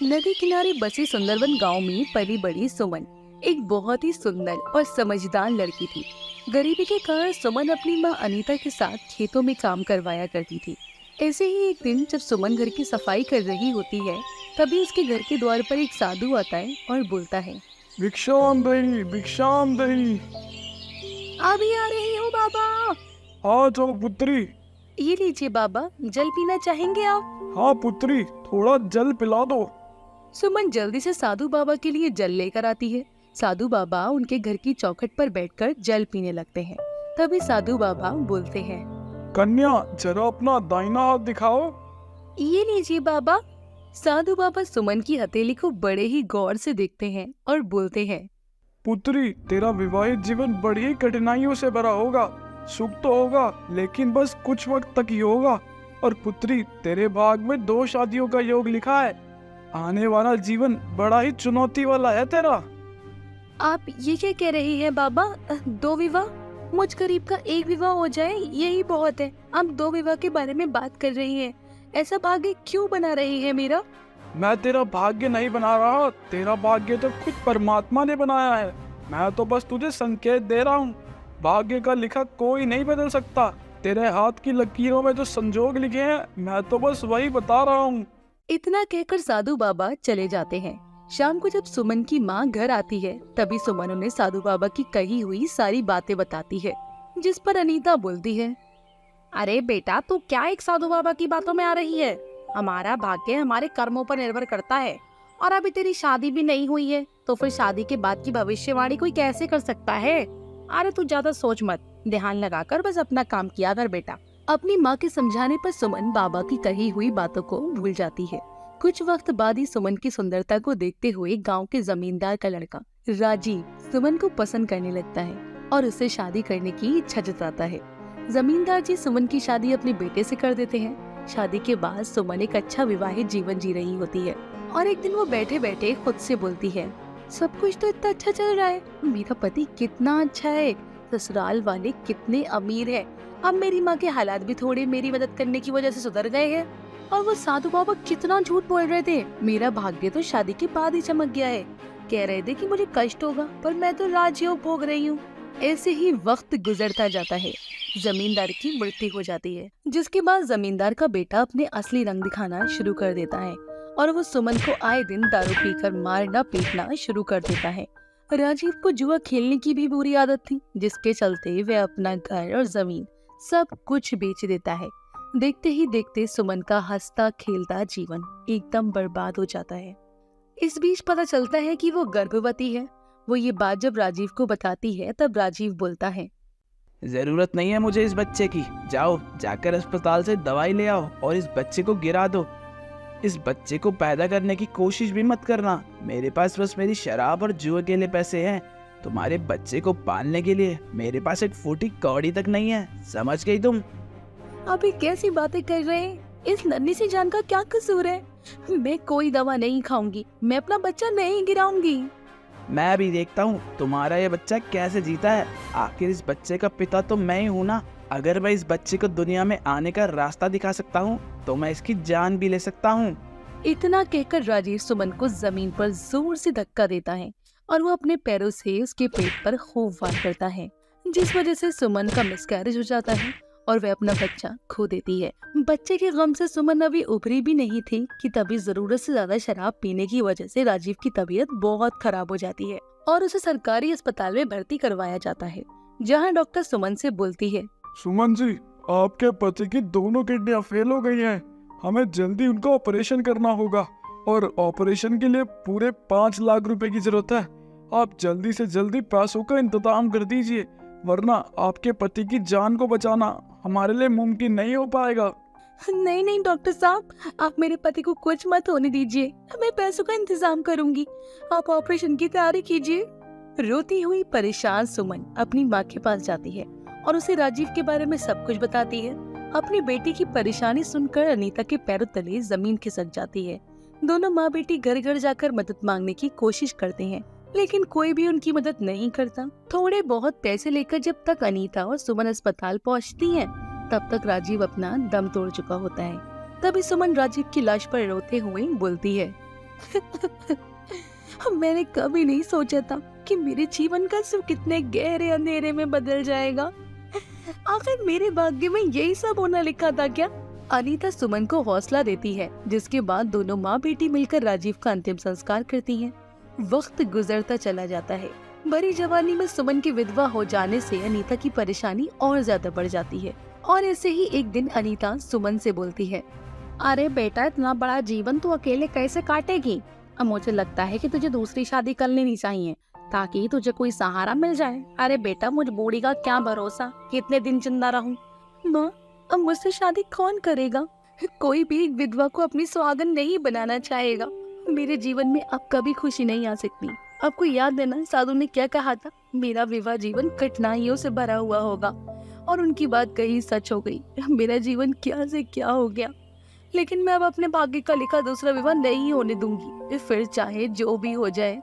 नदी किनारे बसे सुंदरवन गांव में पली बड़ी सुमन एक बहुत ही सुंदर और समझदार लड़की थी। गरीबी के कारण सुमन अपनी मां अनीता के साथ खेतों में काम करवाया करती थी। ऐसे ही एक दिन जब सुमन घर की सफाई कर रही होती है, तभी उसके घर के द्वार पर एक साधु आता है और बोलता है, भिक्षाम दही, भिक्षाम दही। अभी आ रही हूँ बाबा। हाँ जाओ पुत्री। ये लीजिए बाबा, जल पीना चाहेंगे आप? हाँ पुत्री, थोड़ा जल पिला दो। सुमन जल्दी से साधु बाबा के लिए जल लेकर आती है। साधु बाबा उनके घर की चौखट पर बैठकर जल पीने लगते हैं। तभी साधु बाबा बोलते हैं, कन्या जरा अपना दाहिना हाथ दिखाओ। ये लीजिए बाबा। साधु बाबा सुमन की हथेली को बड़े ही गौर से देखते हैं और बोलते हैं, पुत्री तेरा विवाहित जीवन बड़ी ही कठिनाइयों से भरा होगा। सुख तो होगा लेकिन बस कुछ वक्त तक ही होगा। और पुत्री तेरे भाग में 2 शादियों का योग लिखा है। आने वाला जीवन बड़ा ही चुनौती वाला है तेरा। आप ये क्या कह रही हैं बाबा? 2 विवाह? मुझ गरीब का एक विवाह हो जाए यही बहुत है। आप 2 विवाह के बारे में बात कर रही हैं। ऐसा भाग्य क्यों बना रही है मेरा? मैं तेरा भाग्य नहीं बना रहा, तेरा भाग्य तो खुद परमात्मा ने बनाया है। मैं तो बस तुझे संकेत दे रहा हूँ। भाग्य का लिखा कोई नहीं बदल सकता। तेरे हाथ की लकीरों में जो संजोग लिखे हैं, मैं तो बस वही बता रहा हूँ। इतना कहकर साधु बाबा चले जाते हैं। शाम को जब सुमन की माँ घर आती है, तभी सुमन उन्हें साधु बाबा की कही हुई सारी बातें बताती है, जिस पर अनीता बोलती है, अरे बेटा तू क्या एक साधु बाबा की बातों में आ रही है? हमारा भाग्य हमारे कर्मों पर निर्भर करता है। और अभी तेरी शादी भी नहीं हुई है, तो फिर शादी के बाद की भविष्यवाणी कोई कैसे कर सकता है? अरे तू ज्यादा सोच मत, ध्यान लगाकर बस अपना काम किया कर बेटा। अपनी माँ के समझाने पर सुमन बाबा की कही हुई बातों को भूल जाती है। कुछ वक्त बाद ही सुमन की सुंदरता को देखते हुए गांव के जमींदार का लड़का राजीव सुमन को पसंद करने लगता है और उससे शादी करने की इच्छा जताता है। जमींदार जी सुमन की शादी अपने बेटे से कर देते हैं। शादी के बाद सुमन एक अच्छा विवाहित जीवन जी रही होती है और एक दिन वो बैठे बैठे खुद से बोलती है, सब कुछ तो इतना अच्छा चल रहा है, मेरा पति कितना अच्छा है, ससुराल वाले कितने अमीर है। अब मेरी माँ के हालात भी थोड़े मेरी मदद करने की वजह से सुधर गए हैं। और वो साधु बाबा कितना झूठ बोल रहे थे, मेरा भाग्य तो शादी के बाद ही चमक गया है। कह रहे थे कि मुझे कष्ट होगा, पर मैं तो राजयोग भोग रही हूँ। ऐसे ही वक्त गुजरता जाता है। जमींदार की मृत्यु हो जाती है, जिसके बाद जमींदार का बेटा अपने असली रंग दिखाना शुरू कर देता है और वो सुमन को आए दिन दारू पीकर मारना पीटना शुरू कर देता है। राजीव को जुआ खेलने की भी बुरी आदत थी, जिसके चलते वह अपना घर और जमीन सब कुछ बेच देता है। देखते ही देखते सुमन का हंसता खेलता जीवन एकदम बर्बाद हो जाता है। इस बीच पता चलता है कि वो गर्भवती है। वो ये बात जब राजीव को बताती है, तब राजीव बोलता है, जरूरत नहीं है मुझे इस बच्चे की। जाओ जाकर अस्पताल से दवाई ले आओ और इस बच्चे को गिरा दो। इस बच्चे को पैदा करने की कोशिश भी मत करना। मेरे पास बस मेरी शराब और जुए के लिए पैसे हैं। तुम्हारे बच्चे को पालने के लिए मेरे पास एक फूटी कौड़ी तक नहीं है। समझ गई तुम? अभी कैसी बातें कर रहे हैं? इस नन्ही सी जान का क्या कसूर है? मैं कोई दवा नहीं खाऊंगी, मैं अपना बच्चा नहीं गिराऊंगी। मैं भी देखता हूँ तुम्हारा ये बच्चा कैसे जीता है। आखिर इस बच्चे का पिता तो मैं ही हूँ ना। अगर मैं इस बच्चे को दुनिया में आने का रास्ता दिखा सकता हूँ, तो मैं इसकी जान भी ले सकता हूँ। इतना कहकर राजीव सुमन को जमीन पर जोर से धक्का देता है और वो अपने पैरों से उसके पेट पर खूब वार करता है, जिस वजह से सुमन का मिसकैरेज हो जाता है और वह अपना बच्चा खो देती है। बच्चे के गम से सुमन अभी उभरी भी नहीं थी कि तभी जरूरत से ज्यादा शराब पीने की वजह से राजीव की तबीयत बहुत खराब हो जाती है और उसे सरकारी अस्पताल में भर्ती करवाया जाता है, जहां डॉक्टर सुमन से बोलती है, सुमन जी, आपके पति की दोनों किडनियां फेल हो गई हैं। हमें जल्दी उनका ऑपरेशन करना होगा और ऑपरेशन के लिए पूरे 5 लाख रुपए की जरूरत है। आप जल्दी से जल्दी पैसों का इंतजाम कर दीजिए, वरना आपके पति की जान को बचाना हमारे लिए मुमकिन नहीं हो पाएगा। नहीं नहीं डॉक्टर साहब, आप मेरे पति को कुछ मत होने दीजिए, मैं पैसों का इंतजाम करूंगी, आप ऑपरेशन की तैयारी कीजिए। रोती हुई परेशान सुमन अपनी माँ के पास जाती है और उसे राजीव के बारे में सब कुछ बताती है। अपनी बेटी की परेशानी सुनकर अनीता के पैरों तले जमीन खिसक जाती है। दोनों माँ बेटी घर घर जाकर मदद मांगने की कोशिश करते हैं, लेकिन कोई भी उनकी मदद नहीं करता। थोड़े बहुत पैसे लेकर जब तक अनीता और सुमन अस्पताल पहुंचती हैं, तब तक राजीव अपना दम तोड़ चुका होता है। तभी सुमन राजीव की लाश पर रोते हुए बोलती है, मैंने कभी नहीं सोचा था कि मेरे जीवन का सुख कितने गहरे अंधेरे में बदल जाएगा। आखिर मेरे भाग्य में यही सब होना लिखा था क्या? अनीता सुमन को हौसला देती है, जिसके बाद दोनों माँ बेटी मिलकर राजीव का अंतिम संस्कार करती हैं। वक्त गुजरता चला जाता है। बड़ी जवानी में सुमन की विधवा हो जाने से अनीता की परेशानी और ज्यादा बढ़ जाती है। और ऐसे ही एक दिन अनीता सुमन से बोलती है, अरे बेटा, इतना बड़ा जीवन तू अकेले कैसे काटेगी? अब मुझे लगता है कि तुझे दूसरी शादी कर लेनी चाहिए ताकि तुझे कोई सहारा मिल जाए। अरे बेटा, मुझ बूढ़ी का क्या भरोसा, कितने दिन जिंदा रहूं? माँ, अब मुझसे शादी कौन करेगा? कोई भी एक विधवा को अपनी सुहागन नहीं बनाना चाहेगा। मेरे जीवन में अब कभी खुशी नहीं आ सकती। आपको याद है ना, साधु ने क्या कहा था? मेरा विवाह जीवन कठिनाइयों से भरा हुआ होगा। और उनकी बात कही सच हो गई। मेरा जीवन क्या से क्या हो गया। लेकिन मैं अब अपने भाग्य का लिखा दूसरा विवाह नहीं होने दूंगी, फिर चाहे जो भी हो जाए।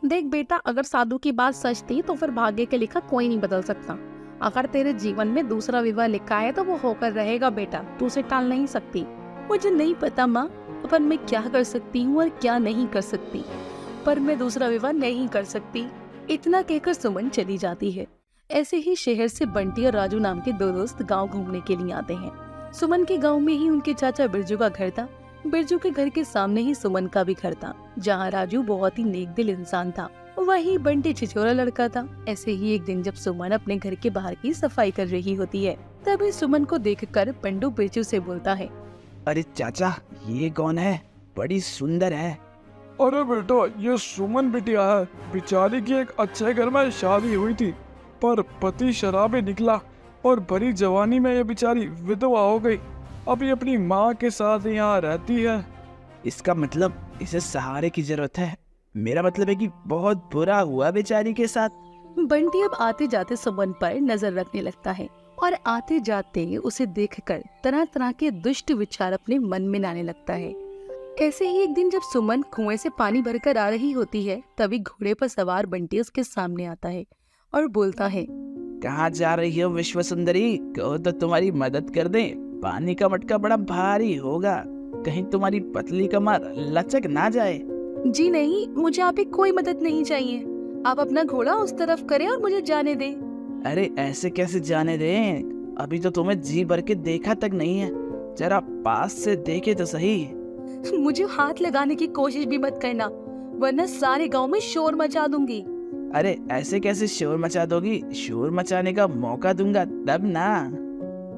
देख बेटा, अगर साधु की बात सच थी तो फिर भाग्य के लिखा कोई नहीं बदल सकता। अगर तेरे जीवन में दूसरा विवाह लिखा है तो वो होकर रहेगा बेटा, तू उसे टाल नहीं सकती। मुझे नहीं पता माँ, पर मैं क्या कर सकती हूँ और क्या नहीं कर सकती, पर मैं दूसरा विवाह नहीं कर सकती। इतना कहकर सुमन चली जाती है। ऐसे ही शहर से बंटी और राजू नाम के दो दोस्त गांव घूमने के लिए आते हैं। सुमन के गांव में ही उनके चाचा बिरजू का घर था। बिरजू के घर के सामने ही सुमन का भी घर था, जहाँ राजू बहुत ही नेक दिल इंसान था, वही बंटी छिछोरा लड़का था। ऐसे ही एक दिन जब सुमन अपने घर के बाहर की सफाई कर रही होती है, तभी सुमन को देखकर पंडू बिरजू से बोलता है, अरे चाचा, ये कौन है? बड़ी सुंदर है। अरे बेटा, ये सुमन बिटिया है। बेचारी की एक अच्छे घर में शादी हुई थी, पर पति शराबी निकला और भरी जवानी में ये बेचारी विधवा हो गई। अभी अपनी माँ के साथ यहाँ रहती है। इसका मतलब इसे सहारे की जरूरत है। मेरा मतलब है कि बहुत बुरा हुआ बेचारी के साथ। बंटी अब आते जाते सुमन पर नजर रखने लगता है और आते जाते उसे देखकर तरह तरह के दुष्ट विचार अपने मन में आने लगता है। ऐसे ही एक दिन जब सुमन कुएं से पानी भरकर आ रही होती है, तभी घोड़े पर सवार बंटी उसके सामने आता है और बोलता है, कहाँ जा रही हो विश्व सुंदरी? कहो तो तुम्हारी मदद कर दें। पानी का मटका बड़ा भारी होगा, कहीं तुम्हारी पतली कमर लचक ना जाए। जी नहीं, मुझे आपकी कोई मदद नहीं चाहिए। आप अपना घोड़ा उस तरफ करें और मुझे जाने दें। अरे ऐसे कैसे जाने दें? अभी तो तुम्हें जी भर के देखा तक नहीं है, जरा पास से देखे तो सही। मुझे हाथ लगाने की कोशिश भी मत करना, वरना सारे गांव में शोर मचा दूंगी। अरे ऐसे कैसे शोर मचा दोगी? शोर मचाने का मौका दूंगा तब ना।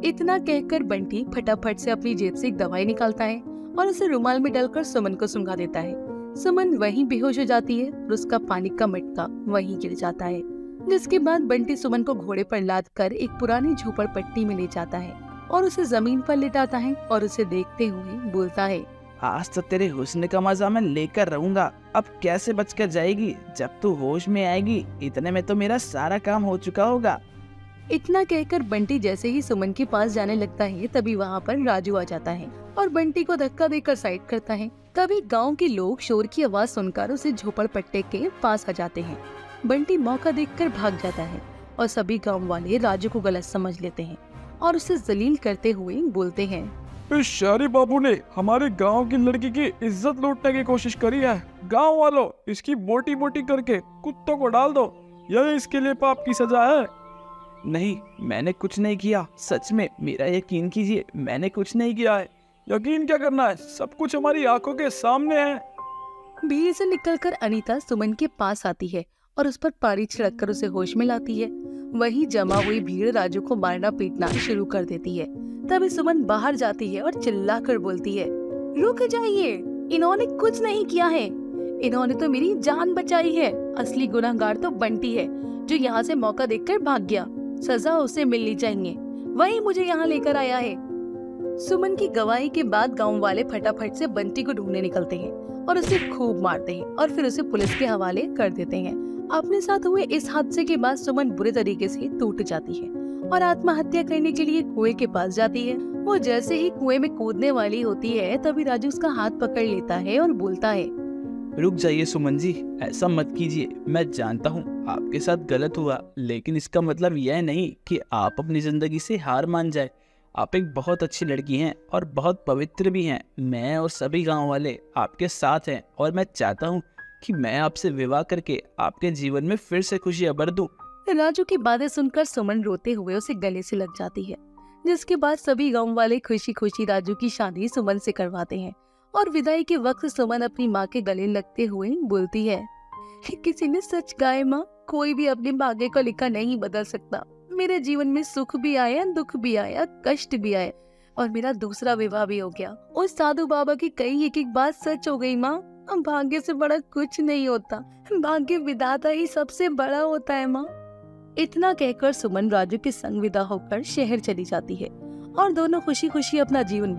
इतना कहकर बंटी फटाफट से अपनी जेब से एक दवाई निकालता है और उसे रुमाल में डालकर सुमन को सुंघा देता है। सुमन वहीं बेहोश हो जाती है और उसका पानी का मटका वहीं गिर जाता है, जिसके बाद बंटी सुमन को घोड़े पर लाद कर एक पुरानी झोपड़पट्टी में ले जाता है और उसे जमीन पर लिटाता है और उसे देखते हुए बोलता है, आज तो तेरे हुस्न का मजा मैं लेकर रहूंगा। अब कैसे बचकर जाएगी? जब तू होश में आएगी इतने में तो मेरा सारा काम हो चुका होगा। इतना कहकर बंटी जैसे ही सुमन के पास जाने लगता है, तभी वहाँ पर राजू आ जाता है और बंटी को धक्का देकर साइड करता है। तभी गांव के लोग शोर की आवाज सुनकर उसे झोपड़पट्टी के पास आ जाते हैं। बंटी मौका देखकर भाग जाता है और सभी गांव वाले राजू को गलत समझ लेते हैं और उसे जलील करते हुए बोलते हैं, इस शहरी बाबू ने हमारे गांव की लड़की की इज्जत लूटने की कोशिश करी है। गांव वालों, इसकी बोटी बोटी करके कुत्तों को डाल दो, यही इसके लिए पाप की सजा है। नहीं, मैंने कुछ नहीं किया। सच में मेरा यकीन कीजिए, मैंने कुछ नहीं किया है। यकीन क्या करना है, सब कुछ हमारी आंखों के सामने है। भीड़ से निकलकर अनीता सुमन के पास आती है और उस पर पानी छिड़ककर उसे होश में लाती है। वही जमा हुई भीड़ राजू को मारना पीटना शुरू कर देती है। तभी सुमन बाहर जाती है और चिल्लाकर बोलती है, रुक जाइए, इन्होंने कुछ नहीं किया है। इन्होंने तो मेरी जान बचाई है। असली गुनहगार तो बंटी है, जो यहाँ से मौका देखकर भाग गया। सजा उसे मिलनी चाहिए, वही मुझे यहाँ लेकर आया है। सुमन की गवाही के बाद गांव वाले फटाफट से बंटी को ढूंढने निकलते हैं और उसे खूब मारते हैं और फिर उसे पुलिस के हवाले कर देते हैं। अपने साथ हुए इस हादसे के बाद सुमन बुरे तरीके से टूट जाती है और आत्महत्या करने के लिए कुएं के पास जाती है। वो जैसे ही कुएं में कूदने वाली होती है, तभी राजू उसका हाथ पकड़ लेता है और बोलता है, रुक जाइए सुमन जी, ऐसा मत कीजिए। मैं जानता हूँ आपके साथ गलत हुआ, लेकिन इसका मतलब यह नहीं कि आप अपनी जिंदगी से हार मान जाए। आप एक बहुत अच्छी लड़की हैं और बहुत पवित्र भी हैं। मैं और सभी गांव वाले आपके साथ हैं और मैं चाहता हूँ कि मैं आपसे विवाह करके आपके जीवन में फिर से खुशियाँ भर दूँ। राजू की बातें सुनकर सुमन रोते हुए उसे गले से लग जाती है, जिसके बाद सभी गांव वाले खुशी खुशी राजू की शादी सुमन से करवाते हैं। और विदाई के वक्त सुमन अपनी माँ के गले लगते हुए बोलती है, किसी ने सच कहा है माँ, कोई भी अपने भाग्य को लिखा नहीं बदल सकता। मेरे जीवन में सुख भी आया, दुख भी आया, कष्ट भी आया और मेरा दूसरा विवाह भी हो गया। उस साधु बाबा की कई एक बात सच हो गई माँ। भाग्य से बड़ा कुछ नहीं होता, भाग्य विधाता ही सबसे बड़ा होता है माँ। इतना कहकर सुमन राजू के संग विदा होकर शहर चली जाती है और दोनों खुशी खुशी अपना जीवन